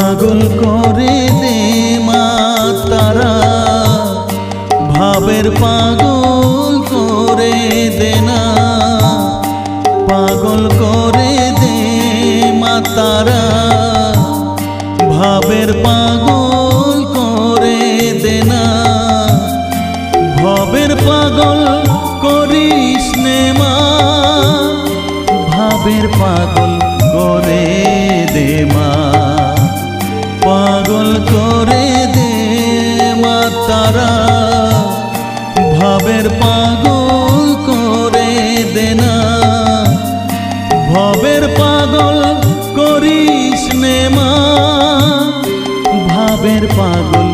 পাগল করে দে মা তারা, ভাবের পাগল করে দে না। পাগল করে দে মা তারা, ভাবের পাগল করে দে না। ভবের পাগল করিস নে মা, ভাবের পাগল করে দে মা। পাগল করে দে মা তারা, ভাবের পাগল করে দে না। ভবের পাগল করিস নে মা, ভাবের পাগল